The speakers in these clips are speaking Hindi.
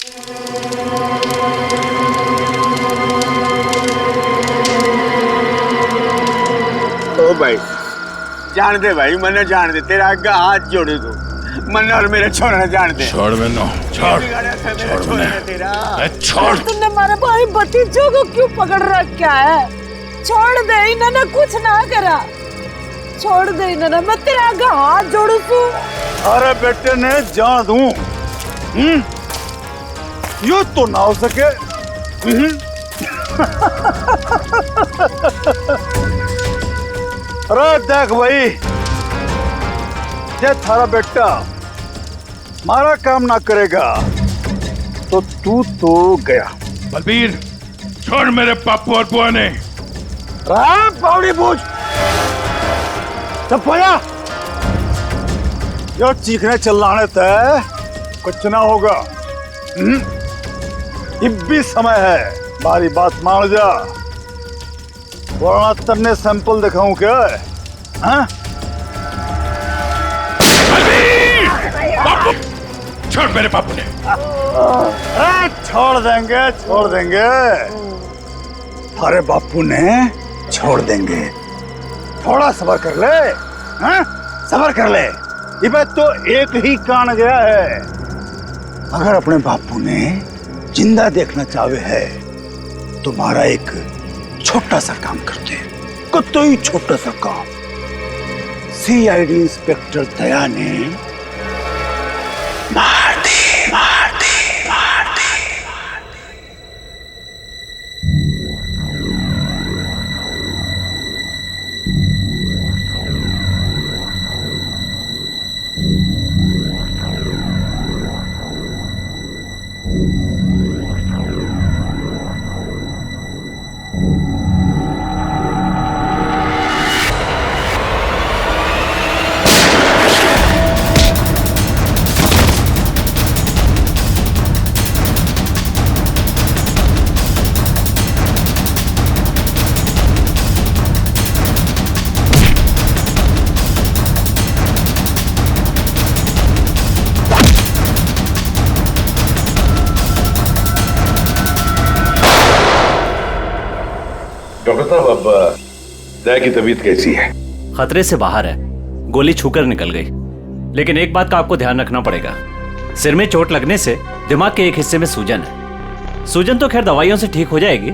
ओ भाई जान दे भाई, मन्ने जान दे, तेरा आगे हाथ जोड़े तू, मन्ने और मेरे छोड़ना जान दे। छोड़ मैंने, छोड़ छोड़। तुमने हमारे भाई भतीजों को क्यों पकड़ रखा है? छोड़ दे, इन्होंने कुछ ना करा, छोड़ दे इन्होंने, मैं तेरे आगे हाथ जोड़ू तू। अरे बेटे ने जान दूं, यूं तो ना हो सके। अरे देख भाई, जे थारा बेटा मारा काम ना करेगा तो तू तो गया। बलबीर छोड़ मेरे पापू और बुआ ने। पावड़ी पूछ सब पाया, जो चीखने चिल्लाने तय कुछ ना होगा। अब भी समय है, हमारी बात मान जा, वरना तन्ने सैंपल दिखाऊं क्या? हाँ? छोड़ मेरे पापू ने। छोड़ देंगे, छोड़ देंगे, अरे बापू ने छोड़ देंगे, थोड़ा सब्र कर ले। हाँ? सब्र कर ले, ये तो एक ही कान गया है। अगर अपने बापू ने जिंदा देखना चाहे है तो हमारा एक छोटा सा काम करते, कोई छोटा सा काम। सीआईडी इंस्पेक्टर दया ने मार दे, मार दे, मार दे। डॉक्टर साहब, अब दया की तबीयत कैसी है? खतरे से बाहर है, गोली छूकर निकल गई। लेकिन एक बात का आपको ध्यान रखना पड़ेगा, सिर में चोट लगने से दिमाग के एक हिस्से में सूजन है। सूजन तो खैर दवाइयों से ठीक हो जाएगी,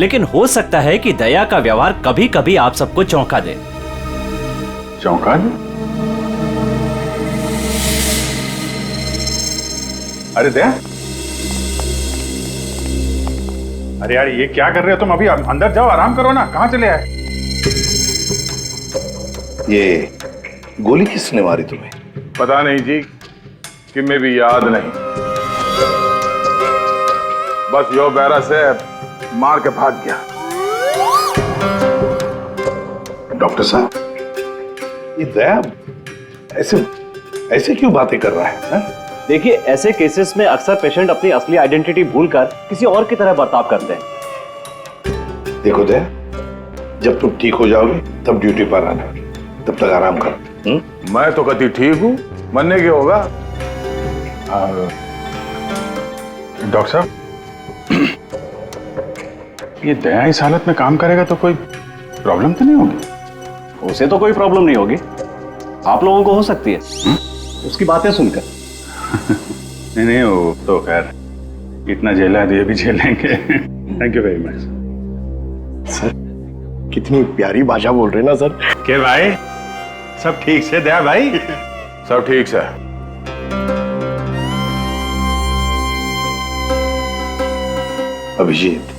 लेकिन हो सकता है कि दया का व्यवहार कभी कभी आप सबको चौंका दे। चौंका दे? अरे दया, अरे यार ये क्या कर रहे हो तुम? अभी अंदर जाओ, आराम करो ना, कहाँ चले आए? ये गोली किसने मारी तुम्हें? पता नहीं जी, कि मैं भी याद नहीं, बस यो बैरा से मार के भाग गया। डॉक्टर साहब, ये दया ऐसे ऐसे क्यों बातें कर रहा है? देखिए, ऐसे केसेस में अक्सर पेशेंट अपनी असली आइडेंटिटी भूलकर किसी और की तरह बर्ताव करते हैं। देखो दया, जब तुम ठीक हो जाओगे तब ड्यूटी पर आना, तब तक आराम करो। मैं तो कभी ठीक हूँ, मरने के होगा। डॉक्टर साहब, ये दया इस हालत में काम करेगा तो कोई प्रॉब्लम तो नहीं होगी? उसे तो कोई प्रॉब्लम नहीं होगी, आप लोगों को हो सकती है उसकी बातें सुनकर। नहीं नहीं, वो तो खैर इतना झेला है तो ये भी झेलेंगे। Thank you very much sir. कितनी प्यारी भाषा बोल रहे ना सर। के भाई, सब ठीक से दया भाई? सब ठीक से। अभिजीत,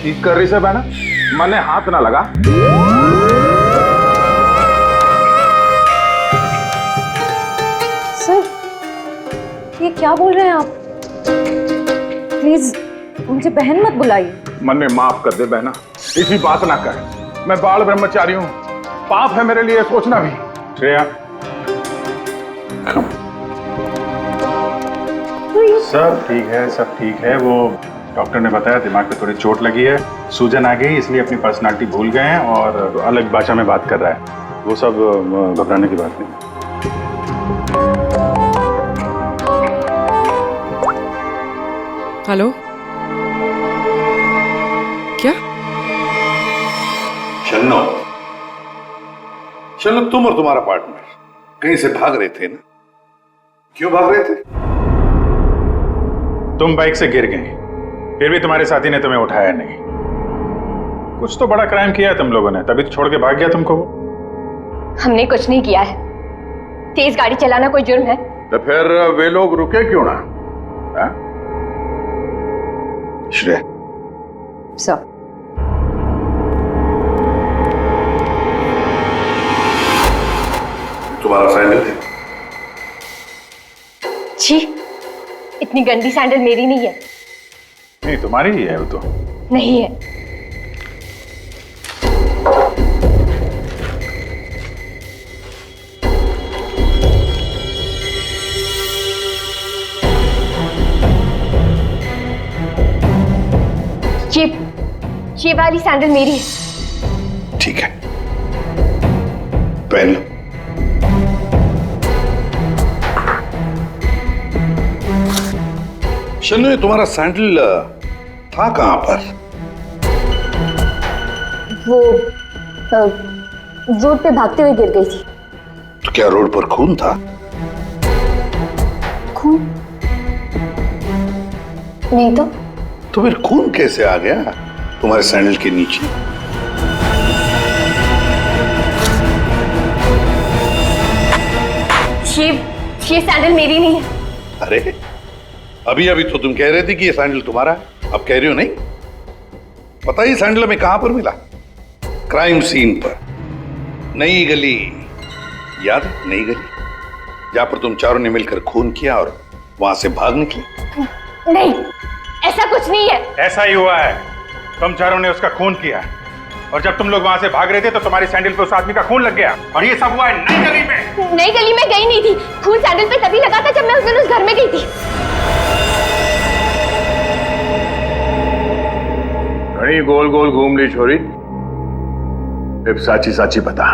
ठीक कर रही से बहना, मने हाथ ना लगा। सर, ये क्या बोल रहे हैं आप? प्लीज मुझे बहन मत बुलाइए। मने माफ कर दे बहना, इसी बात ना कर। मैं बाल ब्रह्मचारी हूँ, पाप है मेरे लिए सोचना भी। श्रेया, सब ठीक है। वो डॉक्टर ने बताया दिमाग पे थोड़ी चोट लगी है, सूजन आ गई, इसलिए अपनी पर्सनालिटी भूल गए हैं और अलग भाषा में बात कर रहा है। वो सब घबराने की बात नहीं। हेलो, क्या? शन्नो, शन्नो, तुम और तुम्हारा पार्टनर कहीं से भाग रहे थे ना? क्यों भाग रहे थे? तुम बाइक से गिर गए, फिर भी तुम्हारे साथी ने तुम्हें उठाया नहीं। कुछ तो बड़ा क्राइम किया है तुम लोगों ने, तभी तो छोड़ के भाग गया तुमको वो। हमने कुछ नहीं किया है। तेज गाड़ी चलाना कोई जुर्म है? तो फिर वे लोग रुके क्यों ना? श्रेया, सर, तुम्हारा सैंडल है? छी, इतनी गंदी सैंडल मेरी नहीं है। नहीं, तुम्हारी ही है वो तो। नहीं है। ये वाली सैंडल मेरी है। ठीक है, पहन लो। शन्नु, ये तुम्हारा सैंडल था कहां पर? वो रोड पे भागते हुए गिर गई थी। तो क्या रोड पर खून था? खून? नहीं तो फिर खून कैसे आ गया तुम्हारे सैंडल के नीचे? ये सैंडल मेरी नहीं है। अरे, अभी अभी तो तुम कह रहे थे कि ये सैंडल तुम्हारा है, अब कह रहे हो नहीं? पता ही सैंडल में कहां पर मिला? क्राइम सीन पर, नई गली। याद है नई गली, जहां पर तुम चारों ने मिलकर खून किया और वहां से भाग निकले? नहीं, ऐसा कुछ नहीं है। ऐसा ही हुआ है, तुम चारों ने उसका खून किया और जब तुम लोग वहां से भाग रहे थे तो तुम्हारी सैंडल पे उस आदमी का खून लग गया और ये सब हुआ है नई गली में। नई गली में गई नहीं थी, खून सैंडल पे तभी लगा था जब मैं उस दिन उस घर में गई थी। घड़ी गोल गोल घूम ली छोरी, अब साची साची बता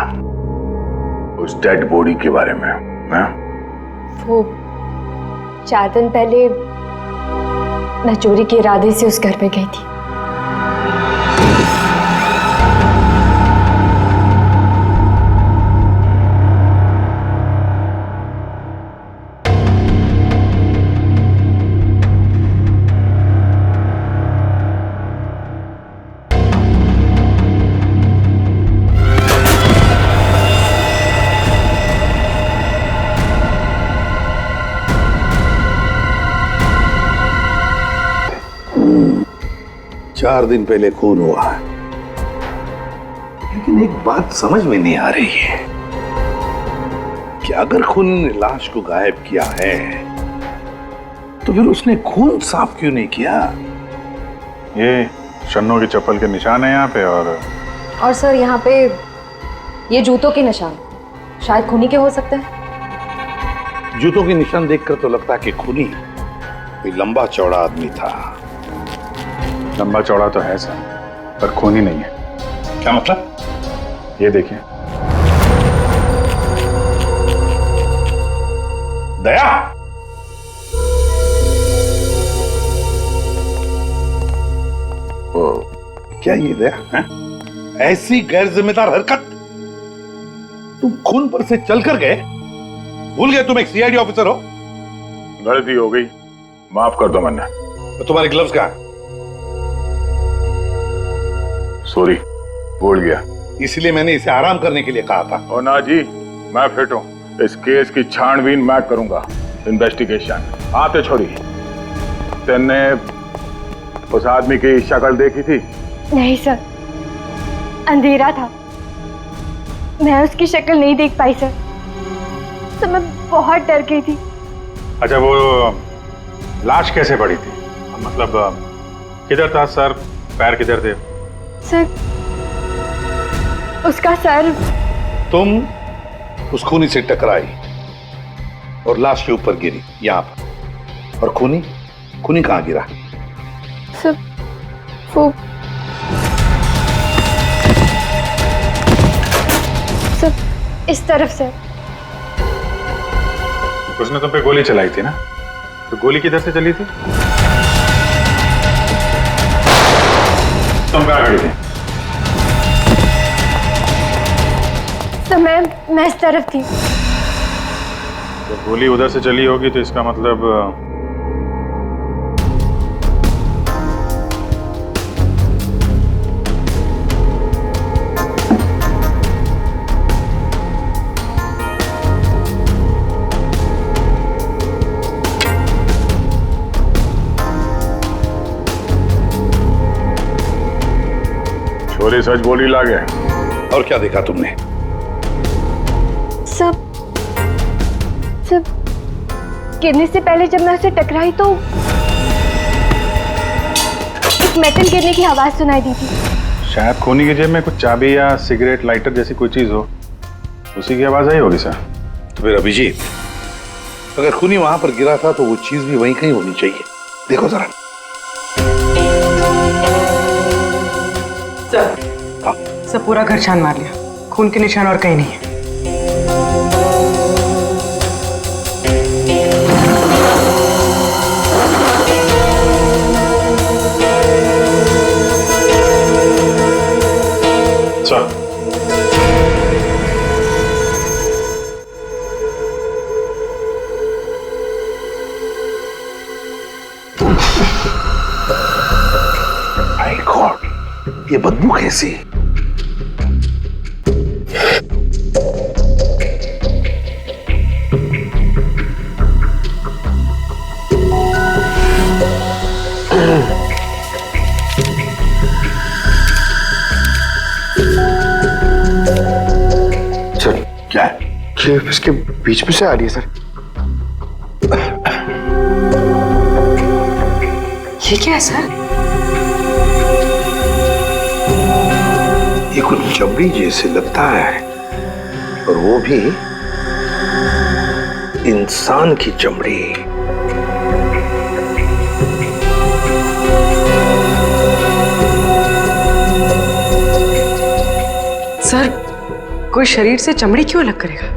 उस डेड बॉडी के बारे में। हाँ? वो 4 दिन पहले मैं चोरी के इरादे से उस घर में गई थी। चार दिन पहले खून हुआ है, लेकिन एक बात समझ में नहीं आ रही है कि अगर खून ने लाश को गायब किया है तो फिर उसने खून साफ क्यों नहीं किया? ये शन्नू की चप्पल के निशान है यहाँ पे और सर यहाँ पे ये जूतों के निशान शायद खूनी के हो सकते हैं। जूतों के निशान देखकर तो लगता है कि खूनी कोई लंबा चौड़ा आदमी था। लंबा चौड़ा तो है सर, पर खूनी नहीं है। क्या मतलब? ये देखिए। दया, ओ, क्या ये दया है? ऐसी गैर जिम्मेदार हरकत? तुम खून पर से चलकर गए? भूल गए तुम एक सीआईडी ऑफिसर हो? गलती हो गई, माफ कर दो मन्ना। तो तुम्हारे ग्लव्स कहाँ हैं? सॉरी, भूल गया। इसलिए मैंने इसे आराम करने के लिए कहा था। ओ ना जी, मैं फिट हूँ। इस केस की छानबीन मैं करूंगा, इन्वेस्टिगेशन। आते छोड़ी, तेने उस आदमी की शक्ल देखी थी? नहीं सर, अंधेरा था, मैं उसकी शक्ल नहीं देख पाई सर, तो मैं बहुत डर गई थी। अच्छा, वो लाश कैसे पड़ी थी? मतलब किधर था सर, पैर किधर थे? सर, उसका सर। तुम उस खूनी से टकराई और लाश के ऊपर गिरी यहाँ पर। और खूनी खूनी कहाँ गिरा? सर वो सर इस तरफ से। उसने तुम पे गोली चलाई थी ना, तो गोली किधर से चली थी? तुम कहाँ खड़ी थी? सर मैं इस तरफ थी। जब गोली उधर से चली होगी तो इसका मतलब छोरी सच बोली लागे। और क्या देखा तुमने? सब गिरने से पहले जब मैं उसे टकराई तो एक मेटल गिरने की आवाज सुनाई दी थी। शायद खूनी की जेब में कुछ चाबी या सिगरेट लाइटर जैसी कोई चीज हो, उसी की आवाज आई होगी सर। तो फिर अभिजीत, अगर खूनी वहां पर गिरा था तो वो चीज भी वहीं कहीं होनी चाहिए। देखो जरा। सब पूरा घर छान मार लिया, खून के निशान और कहीं नहीं है। माय गॉड, ये बदबू कैसी? सर क्या है? ये इसके बीच में से आ रही है सर। ये क्या है सर? ये कुछ चमड़ी जैसे लगता है, और वो भी इंसान की चमड़ी। सर कोई शरीर से चमड़ी क्यों अलग करेगा?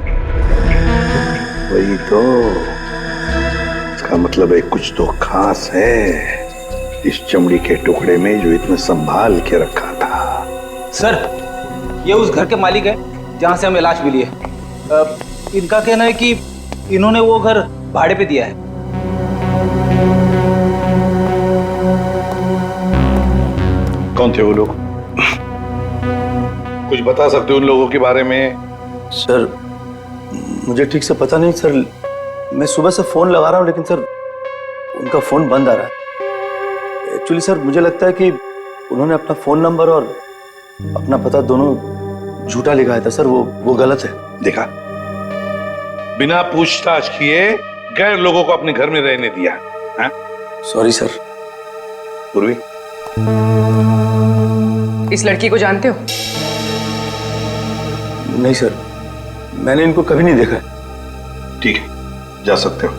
वही तो, इसका मतलब है कुछ तो खास है इस चमड़ी के टुकड़े में जो इतना संभाल के रखा था। सर, ये उस घर के मालिक है जहां से हमें लाश मिली है। इनका कहना है कि इन्होंने वो घर भाड़े पे दिया है। कौन थे वो लोग? कुछ बता सकते हो उन लोगों के बारे में? सर मुझे ठीक से पता नहीं सर, मैं सुबह से फोन लगा रहा हूँ लेकिन सर उनका फोन बंद आ रहा है। एक्चुअली सर मुझे लगता है कि उन्होंने अपना फोन नंबर और अपना पता दोनों झूठा लिखा था सर, वो गलत है। देखा, बिना पूछताछ किए गैर लोगों को अपने घर में रहने दिया। Sorry sir. पूर्वी, इस लड़की को जानते हो? नहीं सर, मैंने इनको कभी नहीं देखा। ठीक है, जा सकते हो।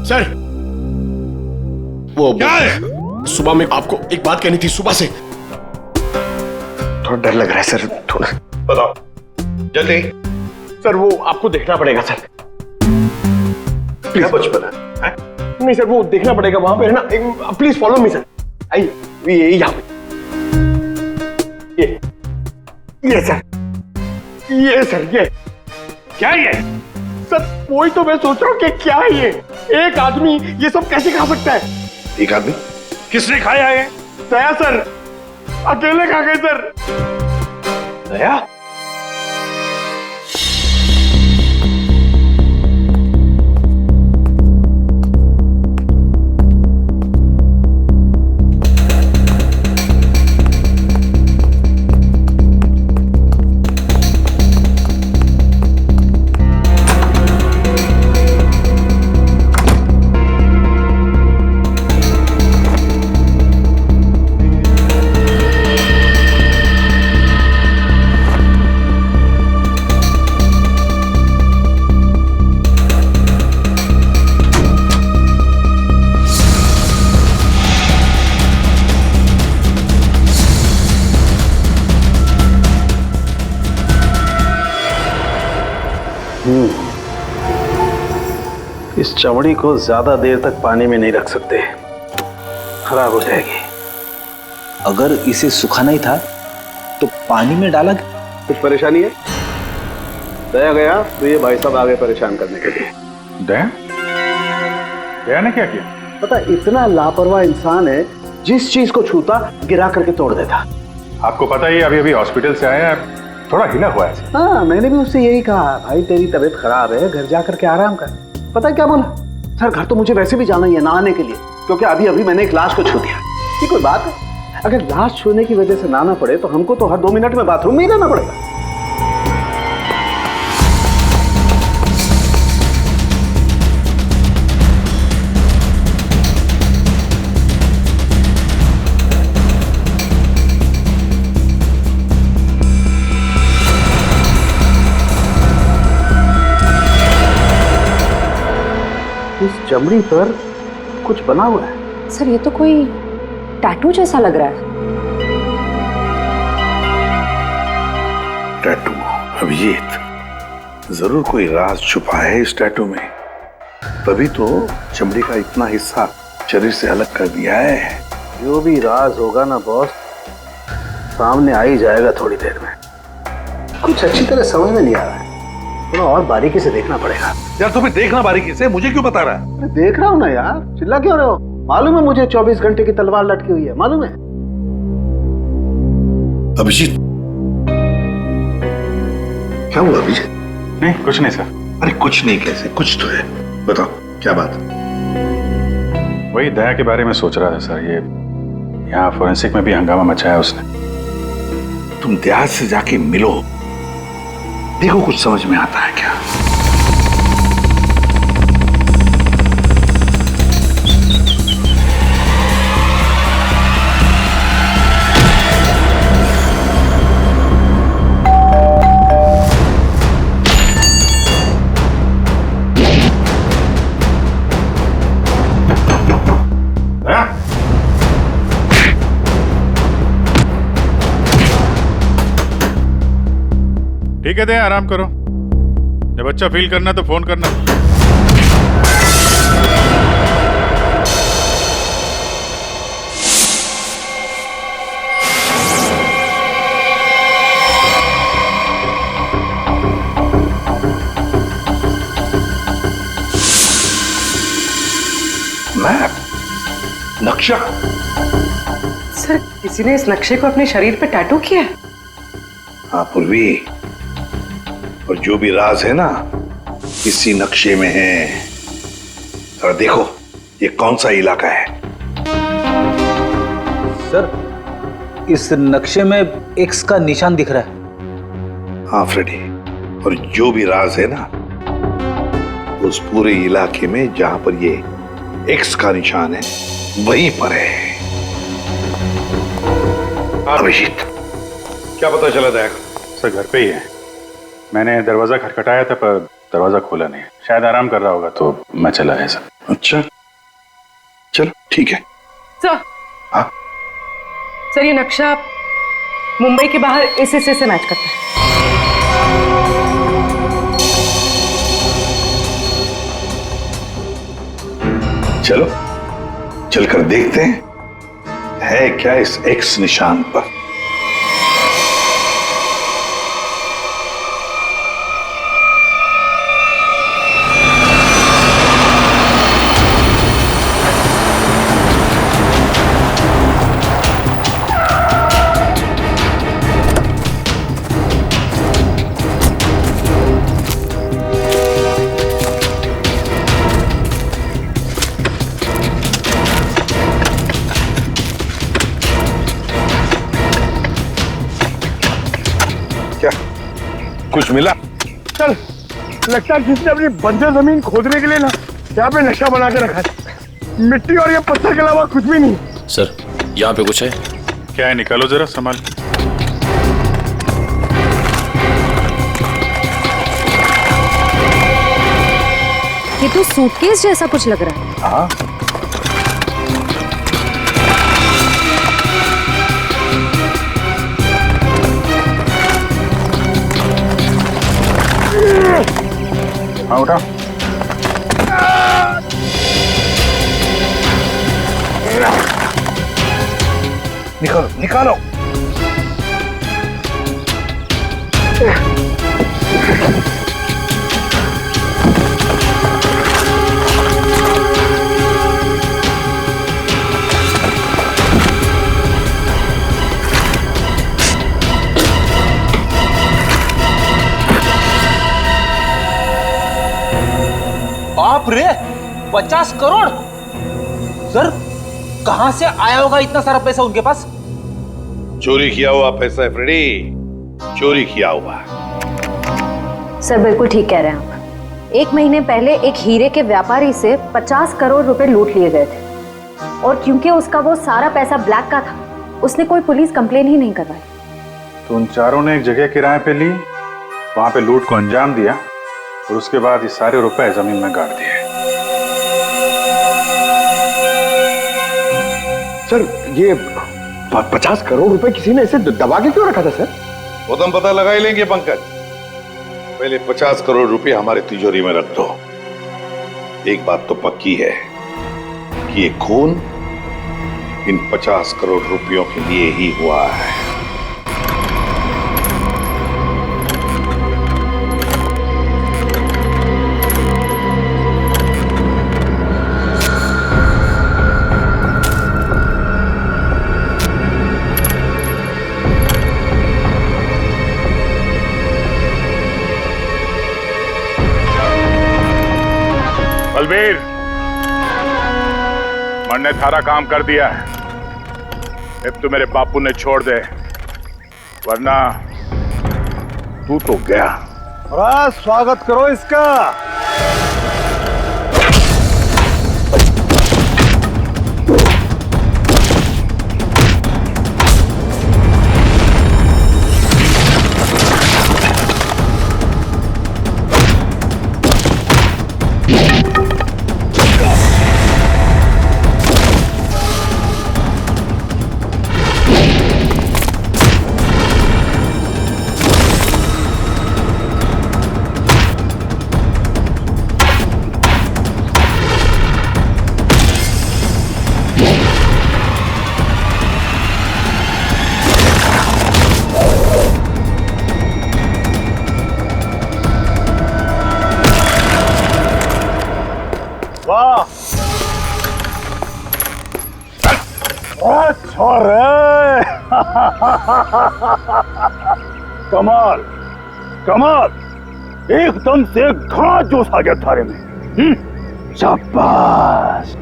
सर वो क्या है? सुबह में आपको एक बात कहनी थी, सुबह से। थोड़ा डर लग रहा है सर, थोड़ा। बताओ जल्दी। सर वो आपको देखना पड़ेगा सर। क्या बचपन है? नहीं सर, वो देखना पड़ेगा वहां पे है ना। Please follow me sir. आइए, ये यहाँ पे। ये सर, ये सर, ये क्या है? सर वही तो मैं सोच रहा हूँ कि क्या है ये? एक आदमी ये सब कैसे खा सकता है? एक आदमी? किसने खाया है? दया सर, अकेले खा गए सर। दया? इस चमड़ी को ज्यादा देर तक पानी में नहीं रख सकते, खराब हो जाएगी। अगर इसे सुखाना ही था तो पानी में डाला कुछ परेशानी है? दया गया तो ये भाई साहब आगे परेशान करने के लिए। दया? दया ने क्या किया? पता इतना लापरवाह इंसान है, जिस चीज को छूता गिरा करके तोड़ देता। आपको पता ही अभी अभी हॉस्पिटल से आया है, थोड़ा हिला हुआ है। हाँ, मैंने भी उससे यही कहा, भाई तेरी तबीयत खराब है, घर जा करके आराम कर। पता है क्या बोला? सर घर तो मुझे वैसे भी जाना ही है नहाने के लिए, क्योंकि अभी अभी मैंने एक लाश को छू दिया। ये कोई बात है? अगर लाश छूने की वजह से नहाना पड़े तो हमको तो हर 2 मिनट में बाथरूम में ही रहना पड़ेगा। इस चमड़ी पर कुछ बना हुआ है। सर ये तो कोई टैटू जैसा लग रहा है। टैटू? अभिजीत, जरूर कोई राज छुपा है इस टैटू में, तभी तो चमड़ी का इतना हिस्सा शरीर से अलग कर दिया है। जो भी राज होगा ना बॉस, सामने आ ही जाएगा थोड़ी देर में। कुछ अच्छी तरह समझ में नहीं आ रहा है, थोड़ा और बारीकी से देखना पड़ेगा। यार तुम्हें देखना बारीकी से, मुझे क्यों बता रहा है? अरे देख रहा हूं ना यार, चिल्ला क्यों रहे हो? मालूम है मुझे 24 घंटे की तलवार लटकी हुई है, मालूम है। अभिजीत, क्या हुआ अभिजीत? नहीं कुछ नहीं सर। अरे कुछ नहीं कैसे? कुछ तो है, बताओ क्या बात? वही दया के बारे में सोच रहा था सर। ये यहाँ फोरेंसिक में भी हंगामा मचाया उसने। तुम दया से जाके मिलो, देखो कुछ समझ में आता है क्या। ठीक है दया, आराम करो। जब अच्छा फील करना तो फोन करना। मैप? नक्शा? सर किसी ने इस नक्शे को अपने शरीर पे टैटू किया है? हाँ पूर्वी, और जो भी राज है ना इसी नक्शे में है। जरा देखो ये कौन सा इलाका है। सर इस नक्शे में एक्स का निशान दिख रहा है। हाँ फ्रेडी, और जो भी राज है ना उस पूरे इलाके में जहां पर ये एक्स का निशान है वहीं पर है। अभिजीत, क्या पता चला दया? सर घर पे ही है। मैंने दरवाजा खटखटाया था पर दरवाजा खोला नहीं। शायद आराम कर रहा होगा तो मैं चला आया सर। अच्छा चलो ठीक है। सर हाँ सर ये नक्शा मुंबई के बाहर इस हिस्से से मैच करता है। चलो चलकर देखते हैं है क्या इस एक्स निशान पर। क्या कुछ मिला? सर लगता है किसने अपनी बंजर जमीन खोदने के लिए ना यहाँ पे नक्शा बना के रखा है। मिट्टी और ये पत्थर के अलावा कुछ भी नहीं। सर यहाँ पे कुछ है। क्या है? निकालो जरा संभाल। ये तो सूटकेस जैसा कुछ लग रहा है। हाँ उठाओ। निकालो निकालो। बाप रे, 50 करोड़। सर, कहां से आया होगा इतना सारा पैसा उनके पास? चोरी किया हुआ पैसा है फ्रेडी, चोरी किया हुआ। सर बिल्कुल ठीक कह रहे हैं आप। 1 महीने पहले एक हीरे के व्यापारी से 50 करोड़ रुपए लूट लिए गए थे, और क्योंकि उसका वो सारा पैसा ब्लैक का था, उसने कोई पुलिस कंप्लेन ही नहीं करवाई। तो उन चारों ने एक जगह किराए पे ली, वहां पे लूट को अंजाम दिया, और उसके बाद ये सारे रुपए जमीन में गाड़ दिए। सर ये 50 करोड़ रुपए किसी ने ऐसे दबा के क्यों रखा था सर? वो तो हम पता लगा ही लेंगे पंकज। पहले 50 करोड़ रुपए हमारे तिजोरी में रख दो। एक बात तो पक्की है कि ये खून इन 50 करोड़ रुपयों के लिए ही हुआ है। बलबीर, मन ने थारा काम कर दिया है। अब तो मेरे बापू ने छोड़ दे, वरना तू तो गया। बड़ा स्वागत करो इसका। कमाल कमाल, एकदम से घना जोश आ गया थारे में। शाबाश।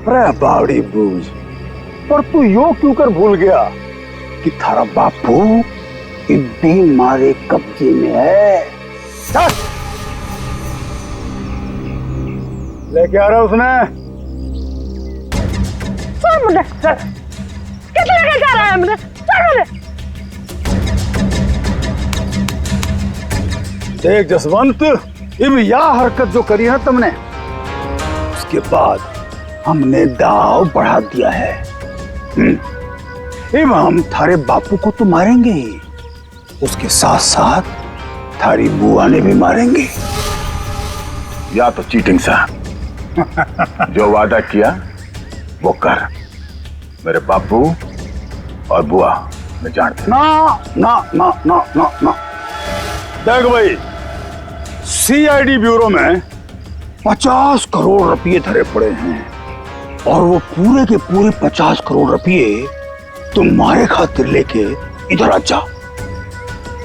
अरे बावड़ी बूझ, पर तू यो क्यों कर भूल गया कि थारा बापू इतनी मारे कब्जे में है। लेके आ रहा उसने। कितने लेके जा रहा है मुझे? देख जसवंत, इब यह हरकत जो करी है तुमने, उसके बाद हमने दाव बढ़ा दिया है। इब हम थारे बापू को तो मारेंगे ही, उसके साथ साथ थारी बुआ ने भी मारेंगे। या तो चीटिंग सा जो वादा किया वो कर। मेरे बापू और बुआ मैं जानता। ना ना ना ना ना ना, देख भाई, सीआईडी ब्यूरो में 50 करोड़ रुपए धरे पड़े हैं, और वो पूरे के पूरे 50 करोड़ रुपए तुम्हारे खातिर लेके इधर आ जा।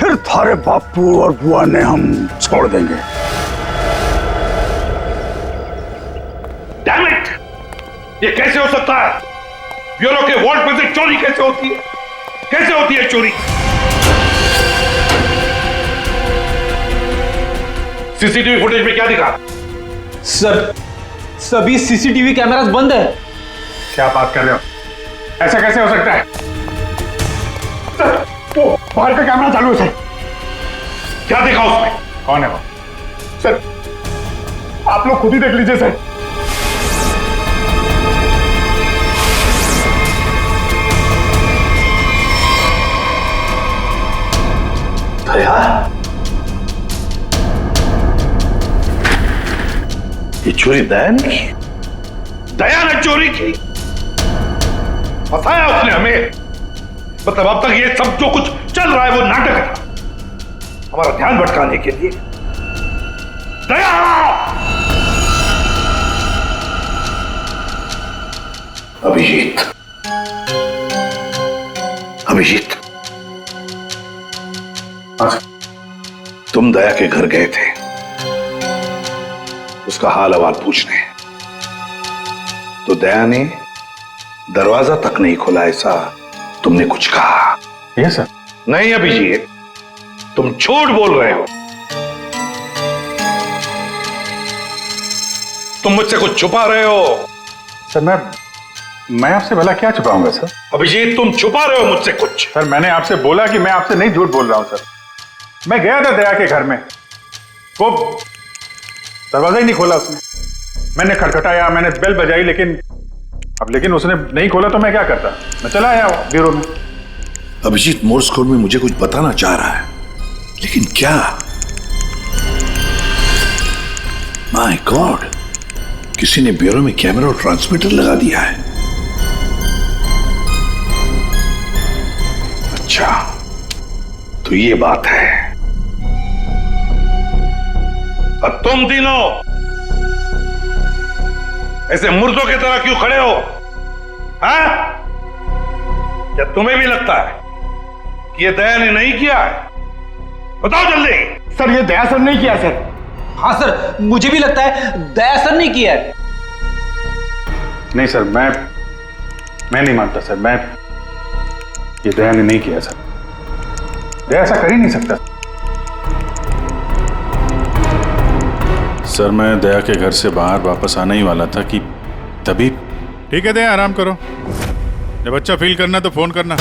फिर थारे बापू और बुआ ने हम छोड़ देंगे। Damn it! ये कैसे हो सकता है? ब्यूरो के वार्ड में से चोरी कैसे होती है? कैसे होती है चोरी? सीसीटीवी फुटेज में क्या दिखा? सर, सभी सीसीटीवी कैमरास बंद है। क्या बात कर रहे हो? ऐसा कैसे हो सकता है? सर, वो बाहर का कैमरा चालू है सर। क्या देखा उसमें? कौन है वो? सर, आप लोग खुद ही देख लीजिए सर। ये चोरी दया ने की? दया ने चोरी की? फंसाया उसने हमें। मतलब अब तक ये सब जो कुछ चल रहा है वो नाटक था, हमारा ध्यान भटकाने के लिए। दया! अभिजीत, अभिजीत, तुम दया के घर गए थे उसका हाल अहवाल पूछने, तो दया ने दरवाजा तक नहीं खोला, ऐसा तुमने कुछ कहा? Yes sir. नहीं अभिजीत, तुम झूठ बोल रहे हो। तुम मुझसे कुछ छुपा रहे हो। सर मैं आपसे भला क्या छुपाऊंगा सर? अभिजीत, तुम छुपा रहे हो मुझसे कुछ। सर मैंने आपसे बोला कि मैं आपसे नहीं झूठ बोल रहा हूं सर। मैं गया था दया के घर में, वो दरवाजा ही नहीं खोला उसने। मैंने खटखटाया, मैंने बेल बजाई, लेकिन उसने नहीं खोला तो मैं क्या करता? मैं चला आया ब्यूरो में। अभिजीत मोर्स कोड में मुझे कुछ बताना चाह रहा है, लेकिन क्या? माय गॉड, किसी ने ब्यूरो में कैमरा और ट्रांसमीटर लगा दिया है। अच्छा, तो ये बात है। और तुम तीनों ऐसे मुर्दों की तरह क्यों खड़े हो? हाँ? क्या तुम्हें भी लगता है कि ये दया ने नहीं किया है? बताओ जल्दी। सर ये दया सर नहीं किया सर। हाँ सर, मुझे भी लगता है दया सर नहीं किया है। नहीं सर, मैं नहीं मानता सर। ये दया ने नहीं किया सर। दया ऐसा कर ही नहीं सकता। सर मैं दया के घर से बाहर वापस आने ही वाला था कि तभी। ठीक है दया, आराम करो। जब अच्छा फील करना तो फोन करना।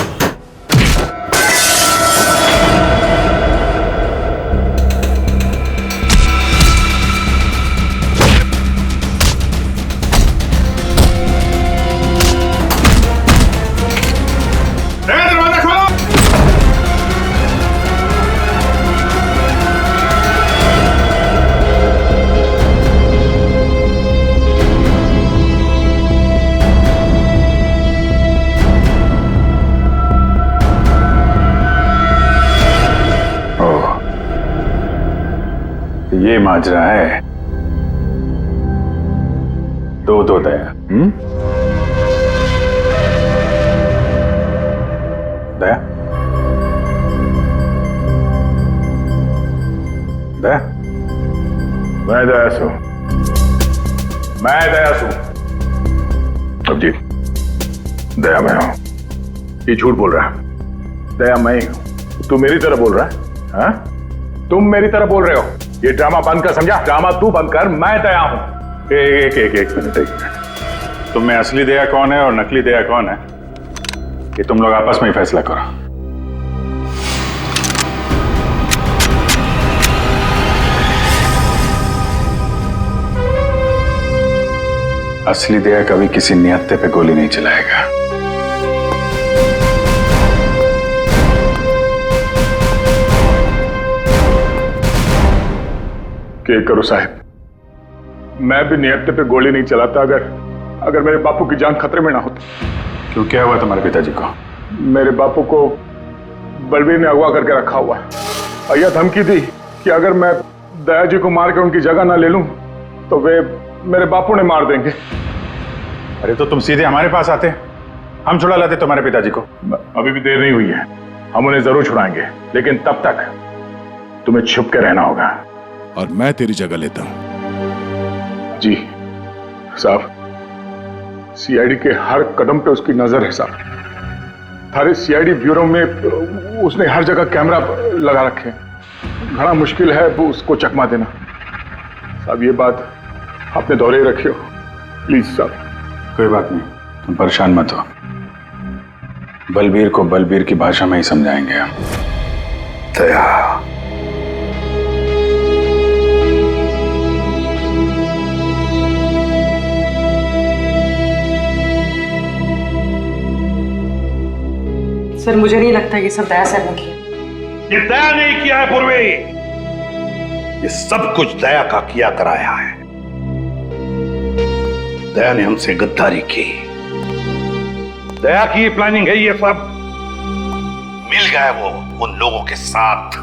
ये माजरा है। दो दया। दया, दया, मैं दया सू। अभिजीत, दया मैं हूं। ये झूठ बोल रहा है। दया मैं ही हूं। तू मेरी तरह बोल रहा है? हाँ? तुम मेरी तरह बोल रहे हो। ये ड्रामा बंद कर, समझा? ड्रामा तू बंद कर, मैं दया हूं। एक मिनट। तुम में असली दया कौन है और नकली दया कौन है, ये तुम लोग आपस में ही फैसला करो। असली दया कभी किसी निहत्थे पे गोली नहीं चलाएगा। क्या करो साहब, मैं भी निहत्थे पे गोली नहीं चलाता अगर मेरे बापू की जान खतरे में ना होती। क्यों, क्या हुआ तुम्हारे पिताजी को? मेरे बापू को बलबीर ने अगवा करके रखा हुआ है और यह धमकी दी कि अगर मैं दया जी को मार के उनकी जगह ना ले लूं तो वे मेरे बापू ने मार देंगे। अरे तो तुम सीधे हमारे पास आते, हम छुड़ा लाते तुम्हारे पिताजी को। अभी भी देर नहीं हुई है, हम उन्हें जरूर छुड़ाएंगे, लेकिन तब तक तुम्हें छुप के रहना होगा। और मैं तेरी जगह लेता हूं। जी साहब, सीआईडी के हर कदम पे उसकी नजर है साहब। हर सीआईडी ब्यूरो में उसने हर जगह कैमरा लगा रखे। घना मुश्किल है वो उसको चकमा देना। साहब ये बात आपने दोहरे रखी हो, प्लीज साहब। कोई बात नहीं, तुम परेशान मत हो। बलबीर को बलबीर की भाषा में ही समझाएंगे हम। दया, सर मुझे नहीं लगता ये सब दया सर ने किया। ये दया नहीं किया है पूर्वी, ये सब कुछ दया का किया कराया है। दया ने हमसे गद्दारी की। दया की प्लानिंग है ये सब। मिल गया वो उन लोगों के साथ।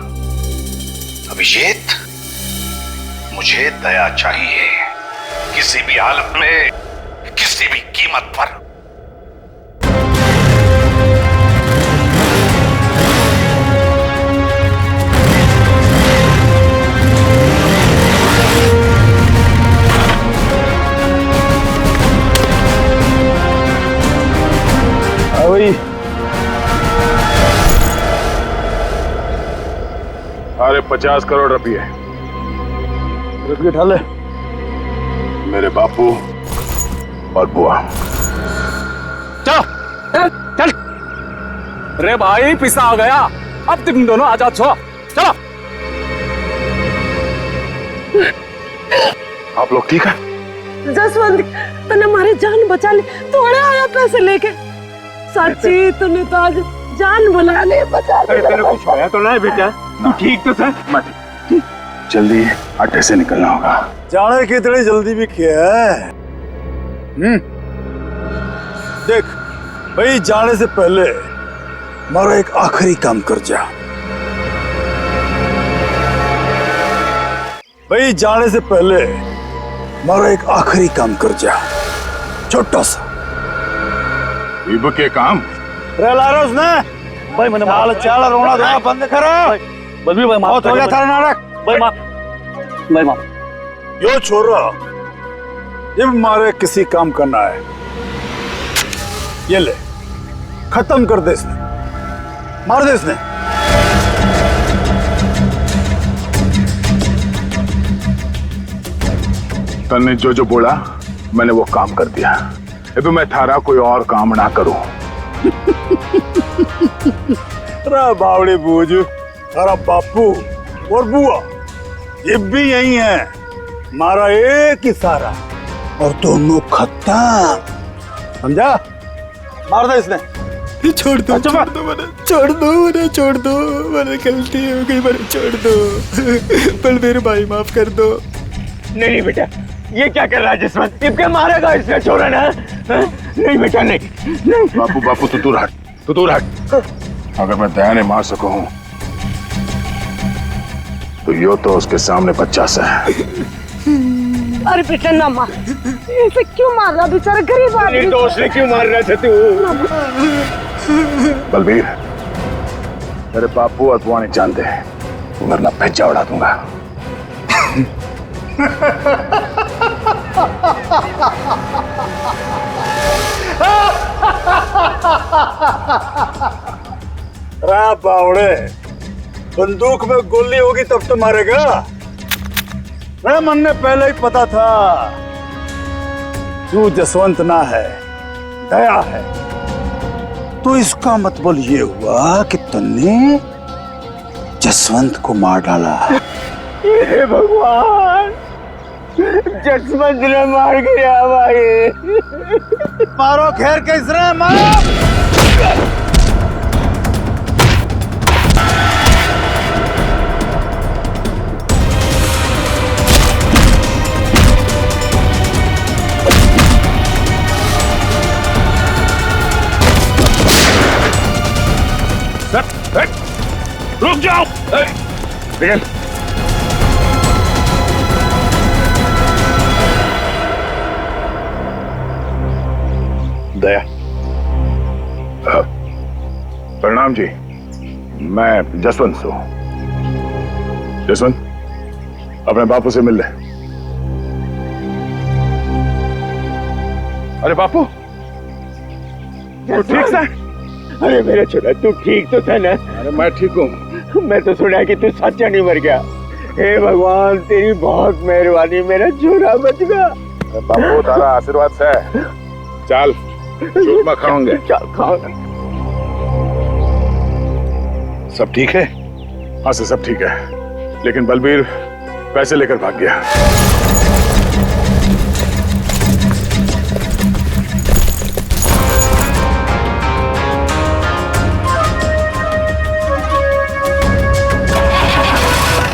अभिषेक, मुझे दया चाहिए, किसी भी हालत में, किसी भी कीमत पर। अरे 50 करोड़ रुपये उठा ले। मेरे बापू और बुआ। चलो चल। अरे भाई पिसा आ गया, अब तुम दोनों आजाद छो। चलो। आप लोग ठीक है? जसवंत, तूने हमारी जान बचा ली। थोड़े आया पैसे लेके। सच्ची तूने तो आज जान बुला ले, बचा ले। तेरे कुछ होया तो नहीं बेटा? तू ठीक तो है? जल्दी अड्डे से निकलना होगा। जाने की इतनी जल्दी भी क्या है? देख भाई, जाने से पहले मारा एक आखिरी काम कर जा। भाई जाने से पहले मारा एक आखिरी काम कर जा, छोटा सा। इब के काम रे लारोस ने भाई मैंने चाल चाल रोना धोना बंद करो। बलबीर भाई बहुत हो गया थारा नाटक। भाई माफ। यो छोरा, जब मारे किसी काम करना है, ये ले खत्म कर दे इसने, मार दे इसने। तन्ने जो जो बोला मैंने वो काम कर दिया। अब मैं थारा कोई और काम ना करूं। अरे बावड़े बूझ, तारा बापू और बुआ ये भी यही है। मारा एक ही सारा और दोनों खत्म, समझा? मार दे इसने। छोड़ दो, छोड़ दो मैंने, छोड़ दो मैंने, छोड़ दो मैंने, गलती हो गई मैंने, छोड़ दो। बलबीर भाई माफ कर दो। नहीं बेटा, ये क्या कर रहा है जसवंत? क्या मारेगा इसने छोरा ना? नहीं बेटा नहीं। बापू बापू तू दूर हट, तू दूर हट। अगर मैं दया ने मार सकूं तो यो तो उसके सामने बच्चा सा है। अरे बेटा ना मार, इसे क्यों मार रहा? बेचारा गरीब आदमी। निर्दोष ने क्यों मार रहा था तू? बलबीर, तेरे बापू और बुआ नहीं जानते, वरना भेजा उड़ा दूंगा। रा बावड़े, बंदूक में गोली होगी तब तो मारेगा। मेरे मन ने पहले ही पता था तू जसवंत ना है, दया है। तो इसका मतलब ये हुआ कि तुमने जसवंत को मार डाला। हे भगवान, जसवंत ने मार गया भाई। मारो खैर कैसे मारो। रुक जाओ। निकल। दया, प्रणाम जी, मैं जसवंत से हूं। जसवंत, अपने बापू से मिल ले। अरे बापू, तू ठीक सा? अरे मेरा छोरा, तू ठीक तो था ना? अरे मैं ठीक हूँ। मैं तो सुना कि तू सच्चा नहीं मर गया। हे भगवान, तेरी बहुत मेहरबानी, मेरा छोरा बच गया। बापू तारा आशीर्वाद से। चल चूरमा खाओगे? चल खाओ। सब ठीक है? हाँ सर, सब ठीक है, लेकिन बलबीर पैसे लेकर भाग गया।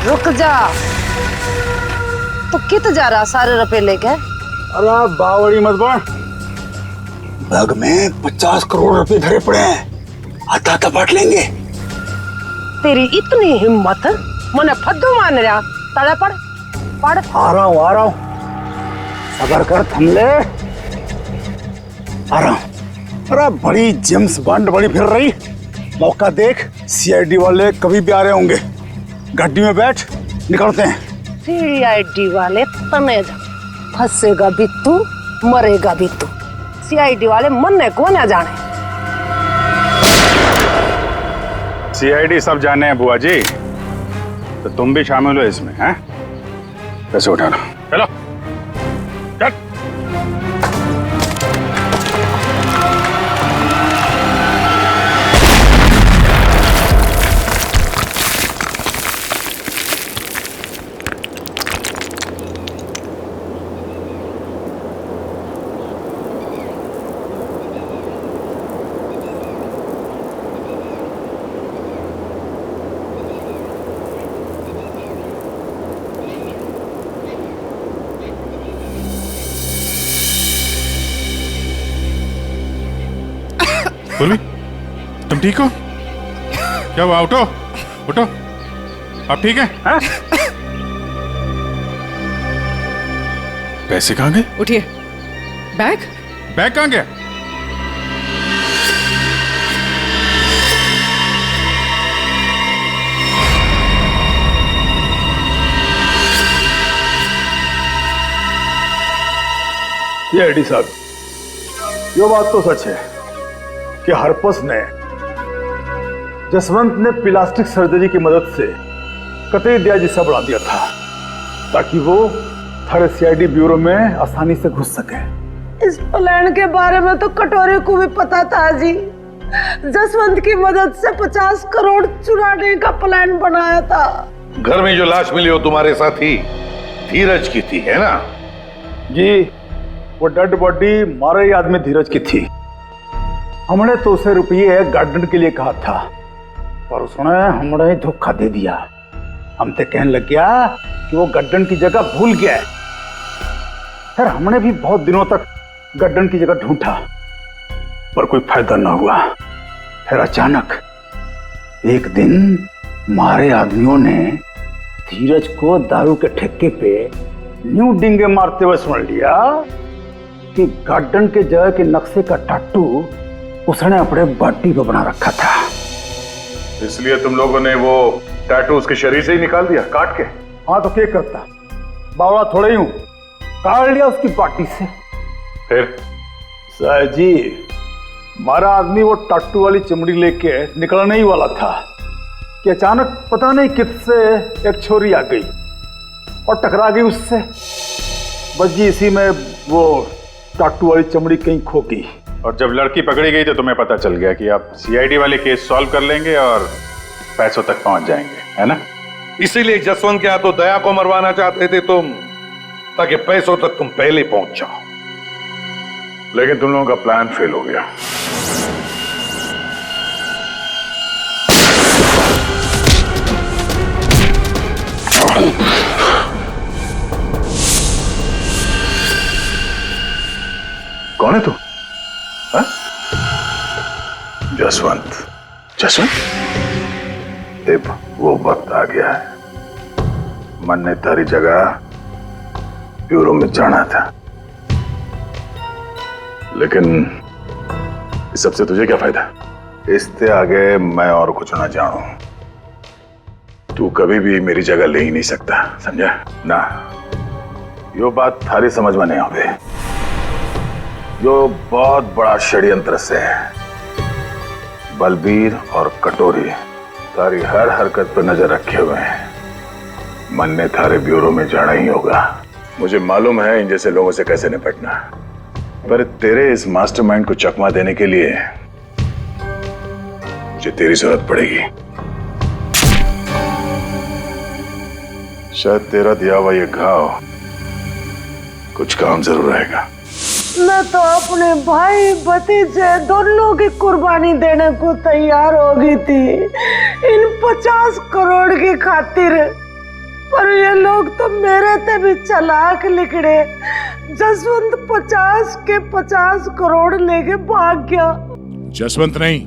रुक जा, तो कित जा रहा सारे रुपए लेके? अरे बावड़ी मत बन। बैग में 50 करोड़ रुपए धरे पड़े हैं, आता बांट लेंगे। तेरी इतनी हिम्मत, मने फद्दू मान रहा। तड़े पड़ पड़। आ रहा हूँ। सबर कर, थमले। आ रहा हूँ। अरे बड़ी जेम्स बॉन्ड बड़ी फिर रही, मौका देख। सीआईडी वाले कभी भी आ रहे होंगे। गाड़ी में बैठ, निकलते हैं। सीआईडी वाले तने फंसेगा भी तू, मरेगा भी तू। सीआईडी वाले मरने को ना जाने। सीआईडी सब जाने हैं बुआ जी, तो तुम भी शामिल हो इसमें, हैं? पैसे उठाना। चलो चल। बोली, तुम ठीक हो? क्या हुआ? उठो उठो, आप ठीक है? हाँ? पैसे कहाँ गए? उठिए। बैग कहाँ गया? सीआईडी साहब, ये बात तो सच है कि हरपस ने जसवंत ने प्लास्टिक सर्जरी की मदद से कतई दिया जिसा बढ़ा दिया था, ताकि वो थारे सीआईडी ब्यूरो में आसानी से घुस सके। इस प्लान के बारे में तो कटोरे को भी पता था जी। जसवंत की मदद से 50 करोड़ चुराने का प्लान बनाया था। घर में जो लाश मिली वो तुम्हारे साथी धीरज की थी, है ना? जी, वो डेड बॉडी मारे आदमी धीरज की थी। हमने तो उसे रुपये गार्डन के लिए कहा था, पर उसने हमें धोखा दे दिया। हम तो कहने लग गया कि वो गार्डन की जगह भूल गया। फिर हमने भी बहुत दिनों तक गार्डन की जगह ढूंढा, पर कोई फायदा ना हुआ। फिर अचानक एक दिन मारे आदमियों ने धीरज को दारू के ठेके पे न्यू डिंगे मारते हुए सुन लिया कि गार्डन के जगह के नक्शे का टाटू उसने अपने बॉडी पे बना रखा था। इसलिए तुम लोगों ने वो टैटू उसके शरीर से ही निकाल दिया, काट के? हाँ, तो क्या करता, बावड़ा थोड़ा ही हूं, काट लिया उसकी बॉडी से। फिर सर जी, हमारा आदमी वो टाटू वाली चमड़ी लेके निकलने ही वाला था कि अचानक पता नहीं किससे एक छोरी आ गई और टकरा गई उससे। बस जी इसी में वो टाटू वाली चमड़ी कहीं खो गई। और जब लड़की पकड़ी गई तो तुम्हें पता चल गया कि आप सीआईडी वाले केस सॉल्व कर लेंगे और पैसों तक पहुंच जाएंगे, है ना? इसीलिए जसवंत के हाथों दया को मरवाना चाहते थे तुम, ताकि पैसों तक तुम पहले पहुंच जाओ। लेकिन तुम लोगों का प्लान फेल हो गया। कौन है तू? जसवंत। जसवंत, अब वो वक्त आ गया है। मन ने तारी जगह ब्यूरो में जाना था, लेकिन इस सबसे तुझे क्या फायदा? इससे आगे मैं और कुछ ना जानूं। तू कभी भी मेरी जगह ले ही नहीं सकता, समझा ना? यो बात थारी समझ में नहीं आवे। यो बहुत बड़ा षड्यंत्र से है। बलबीर और कटोरी तारी हर हरकत पर नजर रखे हुए हैं। मन ने थारे ब्यूरो में जाना ही होगा। मुझे मालूम है इन जैसे लोगों से कैसे निपटना, पर तेरे इस मास्टरमाइंड को चकमा देने के लिए मुझे तेरी जरूरत पड़ेगी। शायद तेरा दिया हुआ ये घाव कुछ काम जरूर रहेगा। मैं तो अपने भाई भतीजे दोनों की कुर्बानी देने को तैयार हो गई थी इन 50 करोड़ की खातिर, पर ये लोग तो मेरे ते भी चालाक निकले। जसवंत 50 के 50 करोड़ लेके भाग गया। जसवंत नहीं,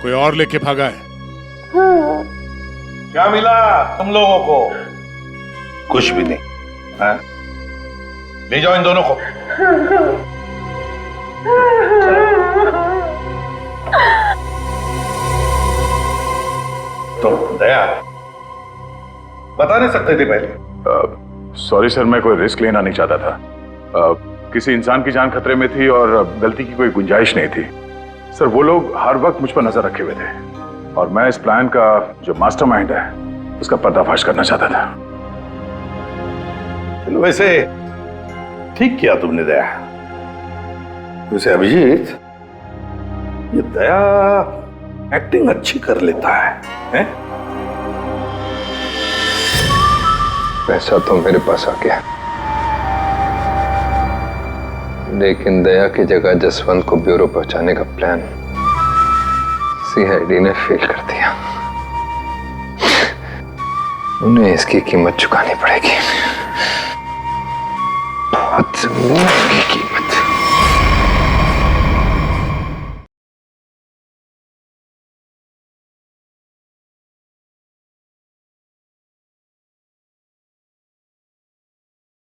कोई और लेके भागा है। हाँ। क्या मिला तुम लोगों को? कुछ भी नहीं। हाँ? ले जाओ इन दोनों को। तो दया बता नहीं सकते थे पहले? सॉरी सर, मैं कोई रिस्क लेना नहीं चाहता था। किसी इंसान की जान खतरे में थी और गलती की कोई गुंजाइश नहीं थी। सर वो लोग हर वक्त मुझ पर नजर रखे हुए थे और मैं इस प्लान का जो मास्टरमाइंड है उसका पर्दाफाश करना चाहता था। चलो वैसे ठीक किया तुमने दया। वैसे अभिजीत, ये दया एक्टिंग अच्छी कर लेता है? पैसा तो मेरे पास आ गया, लेकिन दया की जगह जसवंत को ब्यूरो पहुंचाने का प्लान सीआईडी ने फेल कर दिया। उन्हें इसकी कीमत चुकानी पड़ेगी, बहुत ज़रूरी।